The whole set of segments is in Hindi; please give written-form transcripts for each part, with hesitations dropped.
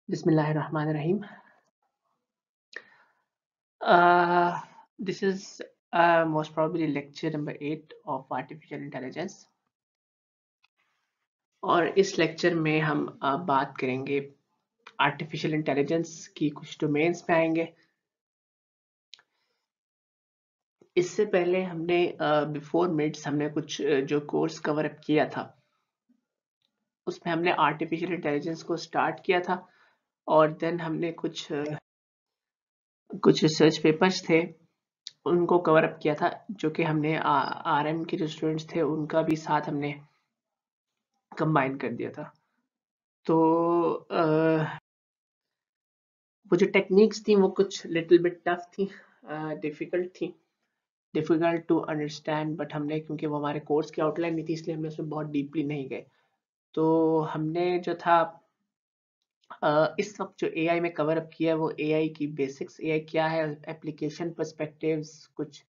Bismillahirrahmanirrahim. This is most probably lecture number 8 of artificial intelligence और इस लेक्चर में हम बात करेंगे आर्टिफिशियल इंटेलिजेंस की कुछ डोमेन्स पे आएंगे। इससे पहले हमने बिफोर मिड्स हमने कुछ जो कोर्स कवर अप किया था उसमें हमने आर्टिफिशियल इंटेलिजेंस को स्टार्ट किया था और देन हमने कुछ रिसर्च पेपर्स थे उनको कवर अप किया था जो कि हमने आरएम के जो स्टूडेंट्स थे उनका भी साथ हमने कंबाइन कर दिया था। तो वो जो टेक्निक्स थी वो कुछ लिटिल बिट टफ थी, डिफिकल्ट टू अंडरस्टैंड, बट हमने क्योंकि वो हमारे कोर्स की आउटलाइन नहीं थी इसलिए हमने उसमें बहुत डीपली नहीं गए। तो हमने जो था इस वक्त जो एआई में कवर अप किया है वो एआई की बेसिक्स, एआई क्या है, एप्लीकेशन पर्सपेक्टिव्स, कुछ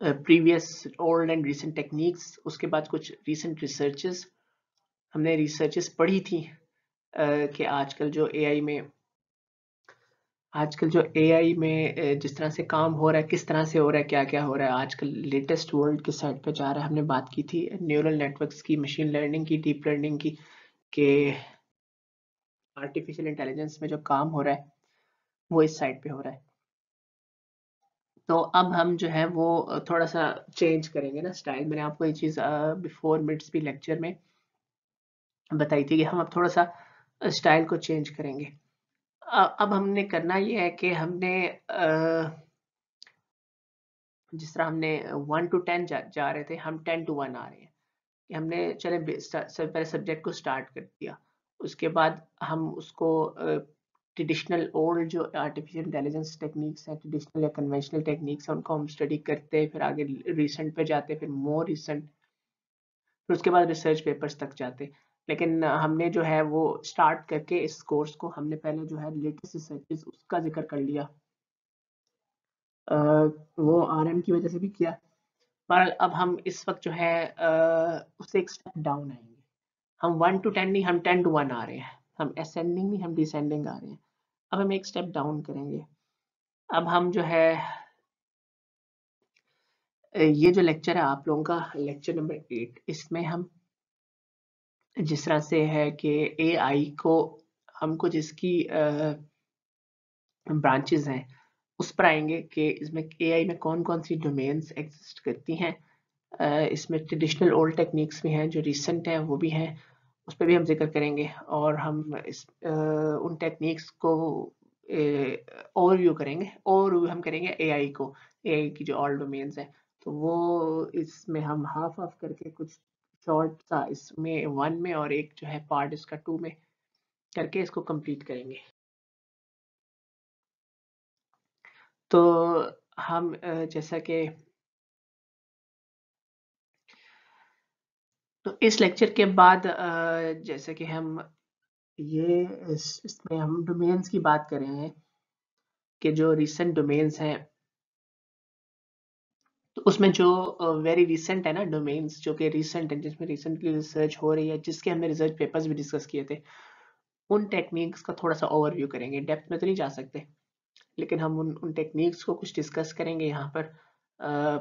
previous old and recent techniques, उसके बाद कुछ रिसेंट रिसर्चेस हमने रिसर्चेस पढ़ी थी कि आजकल जो एआई में जिस तरह से काम हो रहा है, किस तरह से हो रहा है, क्या क्या हो रहा है, आजकल लेटेस्ट वर्ल्ड किस साइड पे जा रहा है। हमने बात की थी न्यूरल नेटवर्क्स की, मशीन लर्निंग की, डीप लर्निंग की, के आर्टिफिशियल इंटेलिजेंस में जो काम हो रहा है वो इस साइड पे हो रहा है। तो अब हम जो है वो थोड़ा सा चेंज करेंगे ना स्टाइल। मैंने आपको ये चीज़ बिफोर मिड्स भी लेक्चर में बताई थी कि हम अब थोड़ा सा स्टाइल को चेंज करेंगे। अब हमने करना ये है कि हमने जिस तरह हमने 1 to 10 जा रहे थे, हम 10 to 1 आ रहे हैं कि हमने चले पहले सब्जेक्ट को स्टार्ट कर दिया, उसके बाद हम उसको ट्रेडिशनल ओल्ड जो आर्टिफिशियल इंटेलिजेंस टेक्निक्स हैं, ट्रेडिशनल या कन्वेंशनल टेक्निक्स हैं, उनको हम स्टडी करते, फिर आगे रिसेंट पे जाते, फिर मोर रिसेंट, फिर उसके बाद रिसर्च पेपर्स तक जाते। लेकिन हमने जो है वो स्टार्ट करके इस कोर्स को हमने पहले जो है लेटेस्ट रिसर्चेस उसका जिक्र कर लिया, वो आरएम की वजह से भी किया, पर अब हम इस वक्त जो है उससे एक स्टेप डाउन आएंगे। हम 1 to 10 नहीं, हम 10 to 1 आ रहे हैं, हम असेंडिंग नहीं, हम डिसेंडिंग आ रहे हैं। अब हम एक स्टेप डाउन करेंगे। अब हम जो है ये जो लेक्चर है आप लोगों का लेक्चर नंबर 8, इसमें हम जिस तरह से है कि एआई को हम कुछ इसकी ब्रांचेस हैं उस पर आएंगे कि इसमें एआई में कौन कौन सी डोमेन्स एग्जिस्ट करती हैं। इसमें ट्रेडिशनल ओल्ड टेक्निक्स भी हैं, जो रिसेंट हैं वो भी हैं, उस पर भी हम जिक्र करेंगे। और हम उन टेक्निक्स को ओवरव्यू करेंगे, ओवरव्यू हम करेंगे एआई की जो ऑल डोमेन्स हैं। तो वो इसमें हम हाफ हाफ करके कुछ शॉर्ट सा इसमें 1 में और एक जो है पार्ट इसका 2 में करके इसको कंप्लीट करेंगे। तो हम जैसा कि तो इस लेक्चर के बाद जैसे कि हम ये इसमें हम डोमेन्स की बात कर रहे हैं कि जो रिसेंट डोमेन्स हैं, तो उसमें जो वेरी रिसेंट है ना डोमेन्स, जो कि रिसेंट है, जिसमें रिसेंटली रिसर्च हो रही है, जिसके हमने रिसर्च पेपर्स भी डिस्कस किए थे, उन टेक्निक्स का थोड़ा सा ओवरव्यू करेंगे। डेप्थ में तो नहीं जा सकते, लेकिन हम उन टेक्निक्स को कुछ डिस्कस करेंगे यहाँ पर।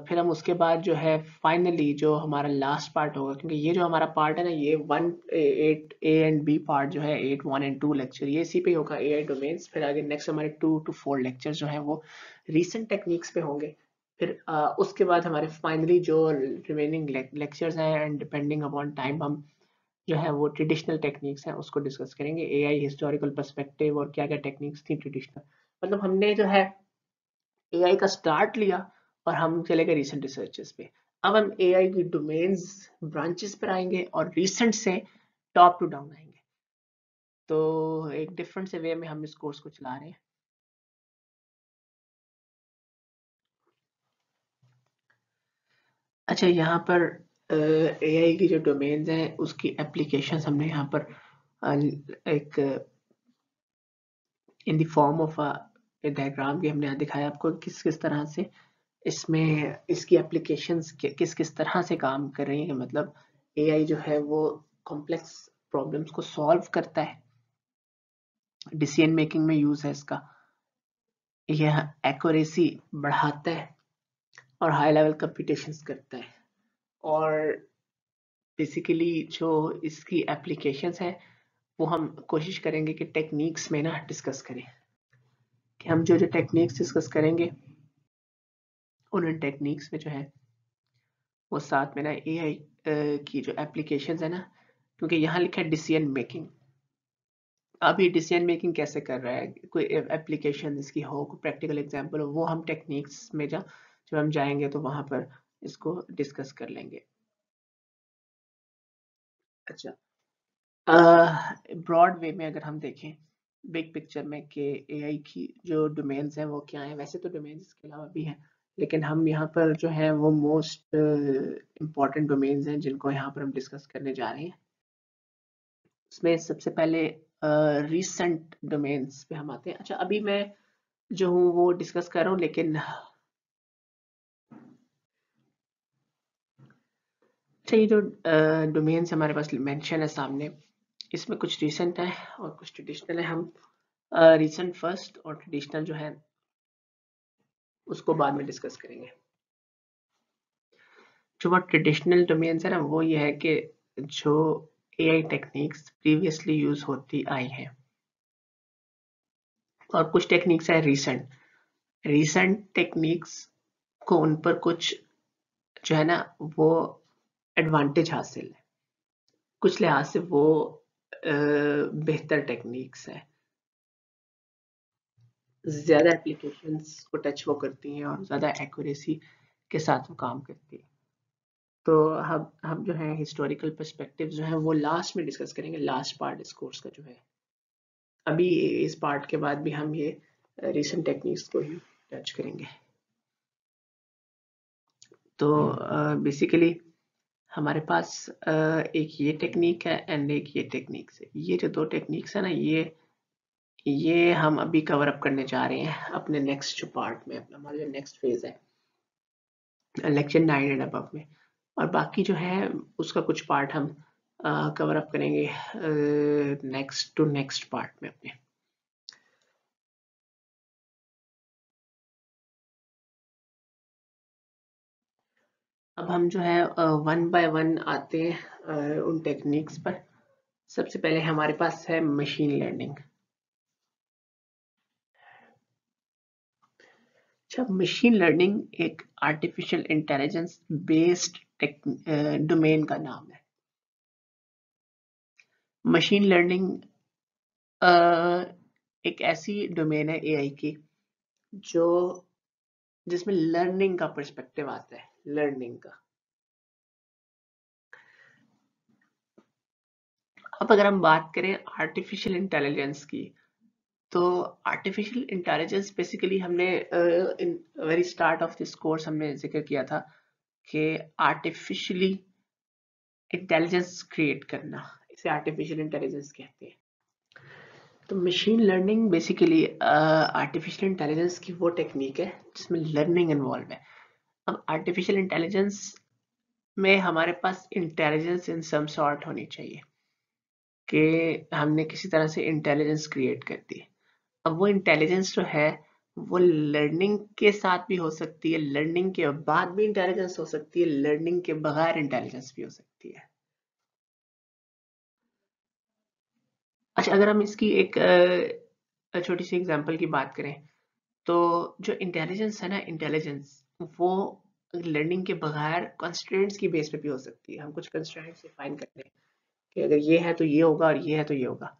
फिर हम उसके बाद जो है फाइनली जो हमारा लास्ट पार्ट होगा, क्योंकि ये जो हमारा पार्ट है ना, ये 8 ए एंड बी पार्ट जो है 8 1 एंड 2 लेक्चर ये इसी पे होगा, एआई डोमेन्स। फिर आगे नेक्स्ट हमारे 2 to 4 लेक्चर जो है वो रीसेंट टेक्निक्स पे होंगे। फिर उसके बाद हमारे फाइनली जो रिमेनिंग लेक्चर्स हैं, एंड डिपेंडिंग अपॉन टाइम हम जो है वो ट्रेडिशनल टेक्निक्स हैं उसको डिस्कस करेंगे, एआई हिस्टोरिकल पर्सपेक्टिव और क्या क्या टेक्निक्स थी ट्रेडिशनल। मतलब हमने जो है एआई का स्टार्ट लिया और हम चले गए रिसेंट रिसर्चेस पे। अब हम एआई की डोमेन्स ब्रांचेस पर आएंगे और रिसेंट से टॉप टू डाउन आएंगे। तो एक डिफरेंट से वे में हम इस कोर्स को चला रहे हैं। अच्छा, यहाँ पर एआई की जो डोमेन्स हैं उसकी एप्लीकेशंस हमने यहाँ पर एक in the form of diagram भी हमने यहाँ दिखाया आपको किस किस तरह से इसमें इसकी एप्लीकेशंस किस किस तरह से काम कर रही हैं। मतलब एआई जो है वो कॉम्प्लेक्स प्रॉब्लम्स को सॉल्व करता है, डिसीजन मेकिंग में यूज है इसका, यह एक्यूरेसी बढ़ाता है और हाई लेवल कंप्यूटेशंस करता है। और बेसिकली जो इसकी एप्लीकेशंस है वो हम कोशिश करेंगे कि टेक्निक्स में ना डिस्कस करें, कि हम जो जो टेक्निक्स डिस्कस करेंगे उन टेक्निक्स में जो है वो साथ में ना एआई की जो एप्लीकेशंस है ना, क्योंकि यहाँ लिखा है डिसीजन मेकिंग, अब ये डिसीजन मेकिंग कैसे कर रहा है, कोई एप्लीकेशन इसकी हो, कोई प्रैक्टिकल एग्जांपल हो, वो हम टेक्निक्स में जब हम जाएंगे तो वहां पर इसको डिस्कस कर लेंगे। अच्छा, ब्रॉड वे में अगर हम देखें बिग पिक्चर में कि एआई की जो डोमेन्स हैं वो क्या हैं, वैसे तो डोमेन्स इसके अलावा भी हैं, लेकिन हम यहाँ पर जो है वो मोस्ट इम्पॉर्टेंट डोमेन्स हैं जिनको यहाँ पर हम डिस्कस करने जा रहे हैं। उसमें सबसे पहले रीसेंट डोमेन्स पे हम आते हैं। अच्छा, अभी मैं जो हूँ वो डिस्कस कर रहा हूँ, लेकिन अच्छा ये जो डोमेन्स हमारे पास मेंशन है सामने, इसमें कुछ रीसेंट है और कुछ ट्रेडिशनल है। हम रीसेंट फर्स्ट और ट्रेडिशनल जो है उसको बाद में डिस्कस करेंगे। जो वो ट्रेडिशनल डोमेन्स है ना, वो ये है कि जो एआई टेक्निक्स प्रीवियसली यूज होती आई हैं, और कुछ टेक्निक्स है रीसेंट। रीसेंट टेक्निक्स को उन पर कुछ जो है ना वो एडवांटेज हासिल है, कुछ लिहाज से वो बेहतर टेक्निक्स है, ज्यादा एप्लीकेशंस को टच वो करती हैं और ज्यादा एक्यूरेसी के साथ वो काम करती है। तो हम जो है हिस्टोरिकल पर्सपेक्टिव जो है वो लास्ट में डिस्कस करेंगे, लास्ट पार्ट इस कोर्स का जो है। अभी इस पार्ट के बाद भी हम ये रीसेंट टेक्निक्स को ही टच करेंगे। तो बेसिकली हमारे पास एक ये टेक्निक है एंड एक ये टेक्निक्स है। ये जो दो टेक्निक्स है ना, ये हम अभी कवर अप करने जा रहे हैं अपने नेक्स्ट जो पार्ट में, अपना हमारा जो नेक्स्ट फेज है लेक्चर 9 एंड अबव में। और बाकी जो है उसका कुछ पार्ट हम कवर अप करेंगे नेक्स्ट टू नेक्स्ट पार्ट में अपने। अब हम जो है वन बाय वन आते हैं उन टेक्निक्स पर। सबसे पहले हमारे पास है मशीन लर्निंग। अच्छा, मशीन लर्निंग एक आर्टिफिशियल इंटेलिजेंस बेस्ड डोमेन का नाम है। मशीन लर्निंग एक ऐसी डोमेन है एआई की जो जिसमें लर्निंग का पर्सपेक्टिव आता है, लर्निंग का। अब अगर हम बात करें आर्टिफिशियल इंटेलिजेंस की, तो आर्टिफिशियल इंटेलिजेंस बेसिकली हमने in very start of this course हमने जिक्र किया था कि आर्टिफिशियली इंटेलिजेंस क्रिएट करना, इसे आर्टिफिशियल इंटेलिजेंस कहते हैं। तो machine learning basically artificial intelligence की वो टेक्निक है जिसमें लर्निंग इन्वॉल्व है। अब आर्टिफिशियल इंटेलिजेंस में हमारे पास इंटेलिजेंस इन सम सॉर्ट होनी चाहिए कि हमने किसी तरह से इंटेलिजेंस क्रिएट कर दी। अब वो इंटेलिजेंस जो है वो लर्निंग के साथ भी हो सकती है, लर्निंग के बाद भी इंटेलिजेंस हो सकती है, लर्निंग के बगैर इंटेलिजेंस भी हो सकती है। अच्छा, अगर हम इसकी एक छोटी सी एग्जांपल की बात करें, तो जो इंटेलिजेंस है ना, इंटेलिजेंस वो लर्निंग के बगैर कंस्ट्रेंट्स की बेस पे भी हो सकती है। हम कुछ कंस्ट्रेंट्स डिफाइन करते हैं कि अगर ये है तो ये होगा और ये है तो ये होगा,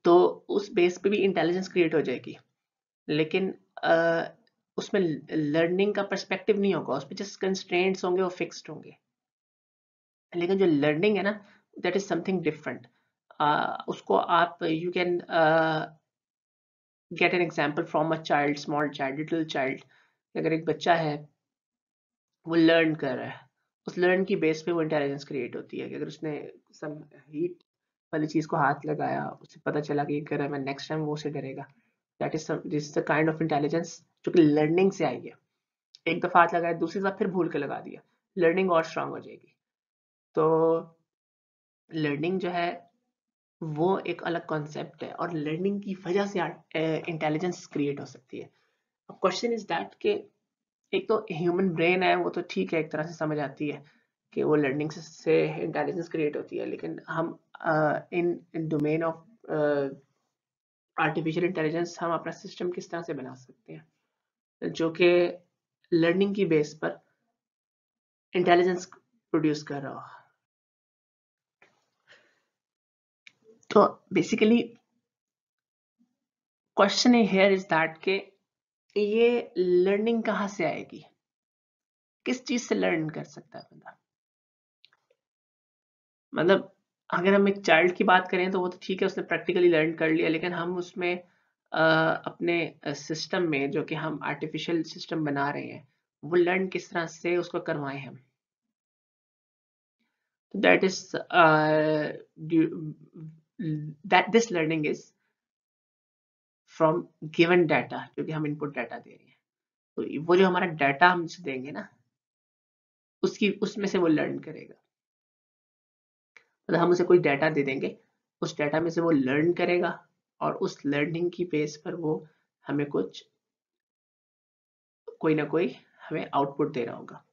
तो उस बेस पे भी इंटेलिजेंस क्रिएट हो जाएगी। लेकिन अ, उसमें लर्निंग का पर्सपेक्टिव नहीं होगा, उसमें जस्ट कंस्ट्रेंट्स होंगे, वो फिक्स्ड होंगे। लेकिन जो लर्निंग है ना, दैट इज समथिंग डिफरेंट। उसको आप you can get an example from a child, small child, little child. अगर एक बच्चा है वो लर्न कर रहा है, उस लर्न की बेस पे वो इंटेलिजेंस क्रिएट होती है कि अगर उसने सम हीट वाली चीज को हाथ लगाया, उसे पता चला कि ये कर रहा है, मैं नेक्स्ट टाइम वो उसे डरेगा। That is this is the kind of intelligence जो कि लर्निंग से आई है। एक दफा हाथ लगाया, दूसरी दफा फिर भूल के लगा दिया, लर्निंग और स्ट्रांग हो जाएगी। तो लर्निंग जो है वो एक अलग कॉन्सेप्ट है, और लर्निंग की वजह से इंटेलिजेंस क्रिएट हो सकती है। अब क्वेश्चन इज दैट कि एक तो ह्यूमन ब्रेन है, वो तो ठीक है, एक तरह से समझ आती है कि वो लर्निंग से इंटेलिजेंस क्रिएट होती है, लेकिन हम इन डोमेन ऑफ आर्टिफिशियल इंटेलिजेंस हम अपना सिस्टम किस तरह से बना सकते हैं जो कि लर्निंग की बेस पर इंटेलिजेंस प्रोड्यूस कर रहा हो। तो basically question here is that के ये लर्निंग कहाँ से आएगी, किस चीज से लर्न कर सकता है बंदा। मतलब अगर हम एक चाइल्ड की बात करें तो वो तो ठीक है, उसने प्रैक्टिकली लर्न कर लिया, लेकिन हम उसमें अपने सिस्टम में जो कि हम आर्टिफिशियल सिस्टम बना रहे हैं वो लर्न किस तरह से उसको करवाएं हम। तो that is that this learning is from given data, क्योंकि हम इनपुट डाटा दे रहे हैं, तो वो जो हमारा डाटा हम देंगे ना उसकी उसमें से वो लर्न करेगा। मतलब हम उसे कोई डाटा दे देंगे, उस डाटा में से वो लर्न करेगा, और उस लर्निंग की बेस पर वो हमें कोई ना कोई हमें आउटपुट दे रहा होगा।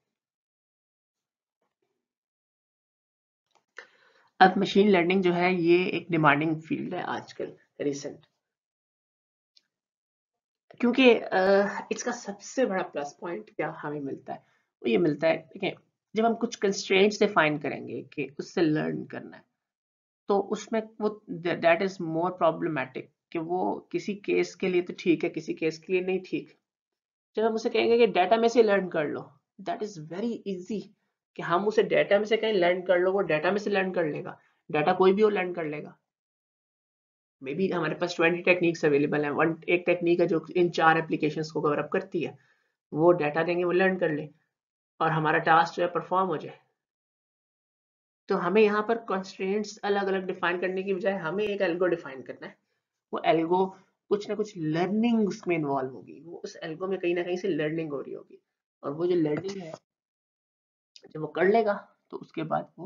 अब मशीन लर्निंग जो है ये एक डिमांडिंग फील्ड है आजकल रिसेंट, क्योंकि इसका सबसे बड़ा प्लस पॉइंट क्या हमें मिलता है, वो ये मिलता है, देखिए जब हम कुछ कंस्ट्रेंट्स डिफाइन करेंगे कि उससे लर्न करना है, तो उसमें वो दैट इज मोर प्रॉब्लमेटिक कि वो किसी केस के लिए तो ठीक है, किसी केस के लिए नहीं ठीक। जब हम उसे कहेंगे कि डाटा में से लर्न कर लो, दैट इज वेरी इजी कि हम उसे डाटा में से कहें लर्न कर लो, वो डाटा में से लर्न कर लेगा। डाटा कोई भी वो लर्न कर लेगा। मे बी हमारे पास 20 टेक्निक्स अवेलेबल हैं, वन एक टेक्निक है जो इन 4 एप्लीकेशंस को कवर अप करती है, वो डाटा देंगे, वो लर्न कर ले, और हमारा टास्क जो है परफॉर्म हो जाए। तो हमें यहाँ पर कंस्ट्रेंट्स अलग अलग डिफाइन करने की बजाय हमें एक एल्गो डिफाइन करना है। वो एल्गो कुछ ना कुछ लर्निंग उसमें इन्वॉल्व होगी, वो उस एल्गो में कहीं ना कहीं से लर्निंग हो रही होगी, और वो जो लर्निंग है जब वो कर लेगा तो उसके बाद वो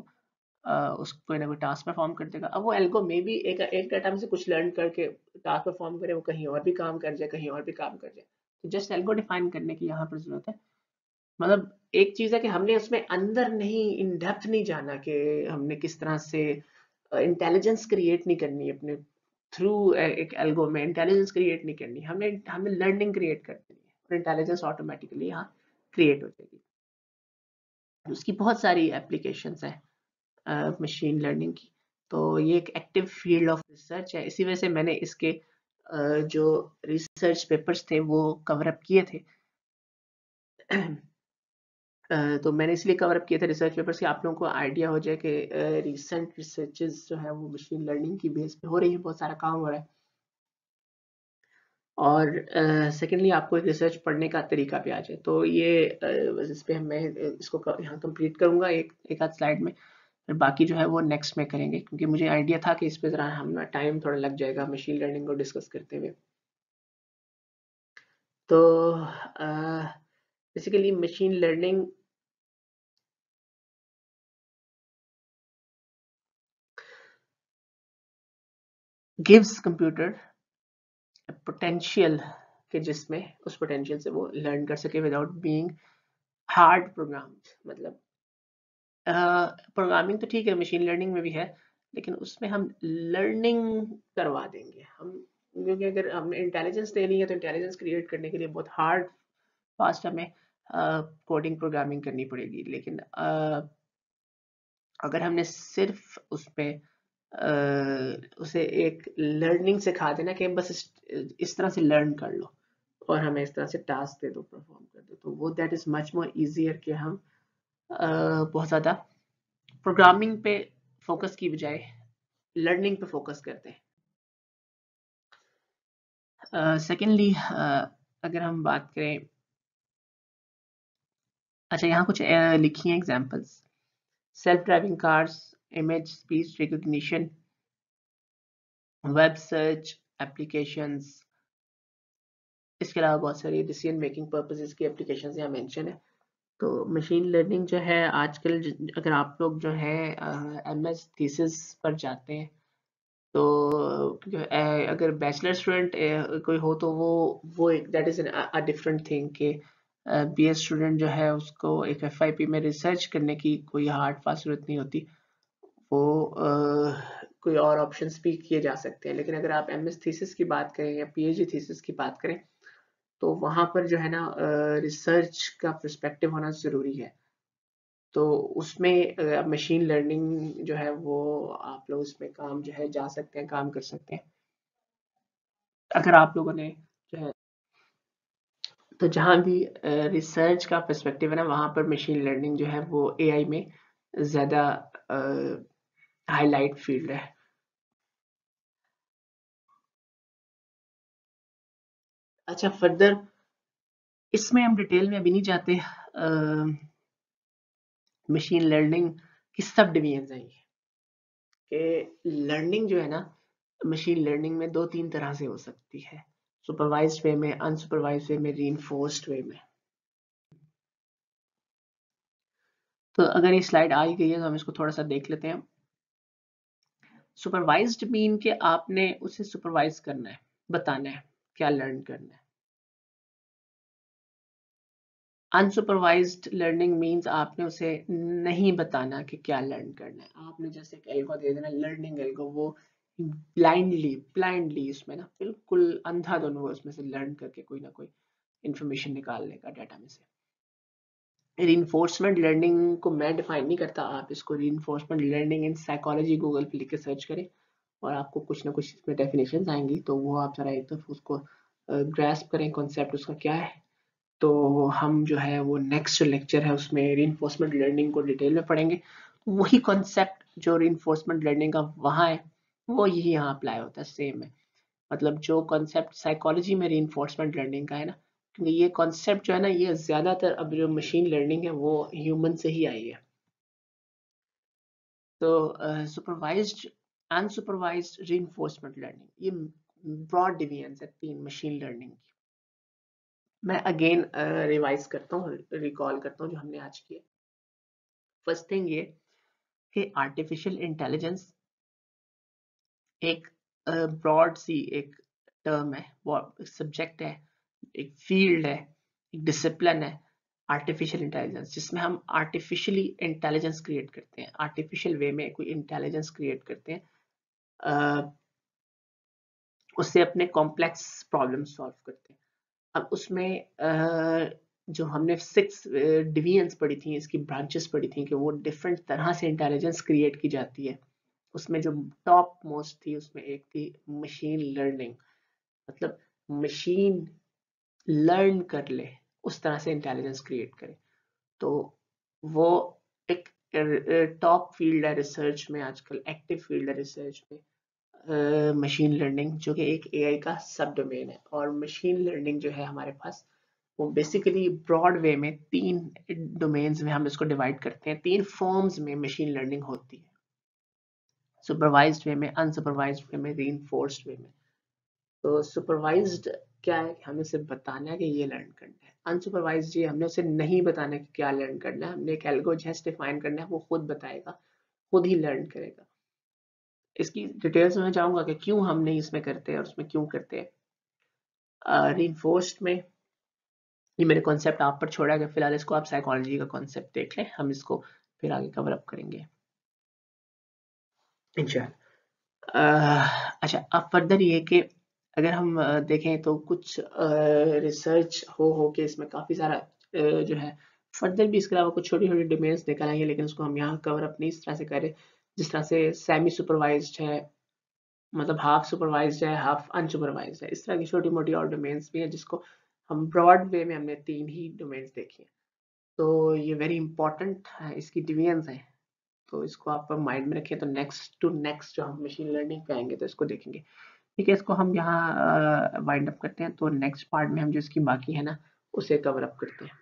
उसको कोई ना कोई टास्क परफॉर्म कर देगा। अब वो एल्गो में भी एक एक डाटा में से कुछ लर्न करके टास्क परफॉर्म करे, वो कहीं और भी काम कर जाए, कहीं और भी काम कर जाए। तो जस्ट एल्गो डिफाइन करने की यहाँ पर जरूरत है। मतलब एक चीज है कि हमने उसमें अंदर नहीं, इन डेप्थ नहीं जाना कि हमने किस तरह से इंटेलिजेंस क्रिएट नहीं करनी अपने थ्रू एक एल्गो में इंटेलिजेंस क्रिएट नहीं करनी, हमने हमें लर्निंग क्रिएट करनी है, और इंटेलिजेंस ऑटोमेटिकली यहाँ क्रिएट हो जाएगी। उसकी बहुत सारी एप्लीकेशंस हैं मशीन लर्निंग की। तो ये एक एक्टिव फील्ड ऑफ रिसर्च है, इसी वजह से मैंने इसके जो रिसर्च पेपर्स थे वो कवर अप किए थे। तो मैंने इसलिए कवर अप किए थे रिसर्च पेपर्स कि आप लोगों को आइडिया हो जाए कि रिसेंट रिसर्चेस जो है वो मशीन लर्निंग की बेस पे हो रही है, बहुत सारा काम हो रहा है। और सेकेंडली आपको एक रिसर्च पढ़ने का तरीका भी आ जाए, तो ये बस इस पे मैं इसको यहाँ कंप्लीट करूँगा एक आध स्लाइड में, फिर बाकी जो है वो नेक्स्ट में करेंगे, क्योंकि मुझे आइडिया था कि इस पे ज़रा हम टाइम थोड़ा लग जाएगा मशीन लर्निंग को डिस्कस करते हुए। तो basically machine learning gives computer potential कि जिसमें उस पोटेंशियल से वो लर्न कर सके विदाउट बीइंग हार्ड प्रोग्राम। मतलब प्रोग्रामिंग तो ठीक है, मशीन लर्निंग में भी है, लेकिन उसमें हम लर्निंग करवा देंगे हम, क्योंकि अगर हमने इंटेलिजेंस देनी है तो इंटेलिजेंस क्रिएट करने के लिए बहुत हार्ड फास्ट हमें कोडिंग प्रोग्रामिंग करनी पड़ेगी। लेकिन अगर हमने सिर्फ उस पे उसे एक लर्निंग सिखा देना कि बस इस तरह से लर्न कर लो, और हमें इस तरह से टास्क दे दो, परफॉर्म कर दो, तो वो that is much more easier कि हम बहुत ज़्यादा प्रोग्रामिंग पे फोकस की बजाय लर्निंग पे फोकस करते हैं। सेकेंडली अगर हम बात करें, अच्छा यहाँ कुछ लिखी हैं examples, self driving cars, image speech recognition, web search applications, इसके अलावा बहुत सारी डिसीजन मेकिंग पर्पसेस की एप्लीकेशंस यहाँ मेंशन है। तो मशीन लर्निंग जो है आजकल अगर आप लोग जो है एमएस थीसिस पर जाते हैं तो अगर बैचलर स्टूडेंट कोई हो तो वो that is a different thing कि बीएस स्टूडेंट जो है उसको एक एफआईपी में रिसर्च करने की कोई हार्ड फास्ट जरूरत नहीं होती। वो कोई और ऑप्शंस भी किए जा सकते हैं, लेकिन अगर आप एमएस थीसिस की बात करें या पीएचडी थीसिस की बात करें तो वहां पर जो है ना रिसर्च का पर्सपेक्टिव होना जरूरी है। तो उसमें मशीन लर्निंग जो है वो आप लोग उसमें काम जो है जा सकते हैं, काम कर सकते हैं अगर आप लोगों ने जो है। तो जहाँ भी रिसर्च का पर्सपेक्टिव है ना वहाँ पर मशीन लर्निंग जो है वो एआई में ज़्यादा हाईलाइट फील्ड है। अच्छा, फर्दर इसमें हम डिटेल में अभी नहीं जाते। मशीन लर्निंग की सब डिवीजन है ये कि लर्निंग जो है ना मशीन लर्निंग में दो तीन तरह से हो सकती है, सुपरवाइज्ड वे में, अनसुपरवाइज्ड वे में, रीइंफोर्स्ड वे में। तो अगर ये स्लाइड आ ही गई है तो हम इसको थोड़ा सा देख लेते हैं। सुपरवाइज्ड मीन कि आपने उसे सुपरवाइज करना है, बताना है क्या लर्न करना है। अनसुपरवाइज्ड लर्निंग मीन्स आपने उसे नहीं बताना कि क्या लर्न करना है। आपने जैसे एक एल्गो दे देना, लर्निंग एल्गो, वो ब्लाइंडली उसमें ना बिल्कुल अंधाधुन वो उसमें से लर्न करके कोई ना कोई इंफॉर्मेशन निकाल लेगा डाटा में से। रीइंफोर्समेंट लर्निंग को मैं डिफाइन नहीं करता, आप इसको reinforcement learning in psychology Google पे लिख के सर्च करें और आपको कुछ ना कुछ इसमें डेफिनेशंस आएंगी, तो वो आप जरा एक दफा उसको ग्रास्प करें कॉन्सेप्ट उसका क्या है। तो हम जो है वो नेक्स्ट जो लेक्चर है उसमें रीइंफोर्समेंट लर्निंग को डिटेल में पढ़ेंगे। वही कॉन्सेप्ट जो रीइंफोर्समेंट लर्निंग का वहाँ है वो यही यहाँ अप्लाई होता है, सेम है। मतलब जो कॉन्सेप्ट साइकोलॉजी में रीइंफोर्समेंट लर्निंग का है ना, क्योंकि ये कॉन्सेप्ट जो है ना ये ज्यादातर अब जो मशीन लर्निंग है वो ह्यूमन से ही आई है। तो सुपरवाइज्ड, अनसुपरवाइज्ड, रीइंफोर्समेंट लर्निंग, ये ब्रॉड डिवीजन है तीन मशीन लर्निंग की। मैं अगेन रिवाइज करता हूँ, रिकॉल करता हूँ जो हमने आज किया। फर्स्ट थिंग ये कि आर्टिफिशियल इंटेलिजेंस एक ब्रॉड सी एक टर्म है, सब्जेक्ट है, एक फील्ड है, एक डिसिप्लिन है आर्टिफिशियल इंटेलिजेंस, जिसमें हम आर्टिफिशियली इंटेलिजेंस क्रिएट करते हैं, आर्टिफिशियल वे में कोई इंटेलिजेंस क्रिएट करते हैं, उससे अपने कॉम्प्लेक्स प्रॉब्लम सॉल्व करते हैं। अब उसमें जो हमने 6 डिवीजन्स पढ़ी थी, इसकी ब्रांचेस पढ़ी थी कि वो डिफरेंट तरह से इंटेलिजेंस क्रिएट की जाती है। उसमें जो टॉप मोस्ट थी उसमें एक थी मशीन लर्निंग, मतलब मशीन लर्न कर ले उस तरह से इंटेलिजेंस क्रिएट करे। तो वो एक टॉप फील्ड है रिसर्च में, आजकल एक्टिव फील्ड है रिसर्च में मशीन लर्निंग, जो कि एक एआई का सब डोमेन है। और मशीन लर्निंग जो है हमारे पास वो बेसिकली ब्रॉड वे में तीन डोमेन्स में हम इसको डिवाइड करते हैं, तीन फॉर्म्स में मशीन लर्निंग होती है, सुपरवाइज्ड वे में, अनसुपरवाइज्ड वे में, रीइंफोर्स्ड वे में। तो सुपरवाइज्ड क्या है, हमें उसे बताना है कि ये लर्न करना है। अनसुपरवाइज्ड ये हमने उसे नहीं बताना कि क्या लर्न करना है, हमने एक एल्गो जस्ट डिफाइन करना है, वो खुद बताएगा, खुद ही लर्न करेगा। इसकी डिटेल्स में जाऊंगा कि क्यों हम नहीं इसमें करते हैं और उसमें क्यों करते हैं। रीइंफोर्स्ड में ये मैंने कॉन्सेप्ट आप पर छोड़ा है, फिलहाल इसको आप साइकोलॉजी का कॉन्सेप्ट देख लें, हम इसको फिर आगे कवर अप करेंगे इंशाल्लाह। अच्छा, अब फर्दर ये कि अगर हम देखें तो कुछ रिसर्च हो के इसमें काफ़ी सारा जो है फर्दर भी इसके अलावा कुछ छोटी छोटी डोमेन्स निकल आई है, लेकिन उसको हम यहाँ कवर अप नहीं इस तरह से करें जिस तरह से सेमी सुपरवाइज्ड है, मतलब हाफ सुपरवाइज्ड है, हाफ अनसुपरवाइज्ड है। इस तरह की छोटी मोटी और डोमेन्स भी है जिसको हम ब्रॉड वे में हमने तीन ही डोमेन्स देखी हैं। तो ये वेरी इंपॉर्टेंट है, इसकी डिवीजन्स हैं, तो इसको आप माइंड में रखें। तो नेक्स्ट टू नेक्स्ट जो हम मशीन लर्निंग पे आएंगे तो इसको देखेंगे। ठीक है, इसको हम यहाँ वाइंड अप करते हैं, तो नेक्स्ट पार्ट में हम जो इसकी बाकी है ना उसे कवर अप करते हैं।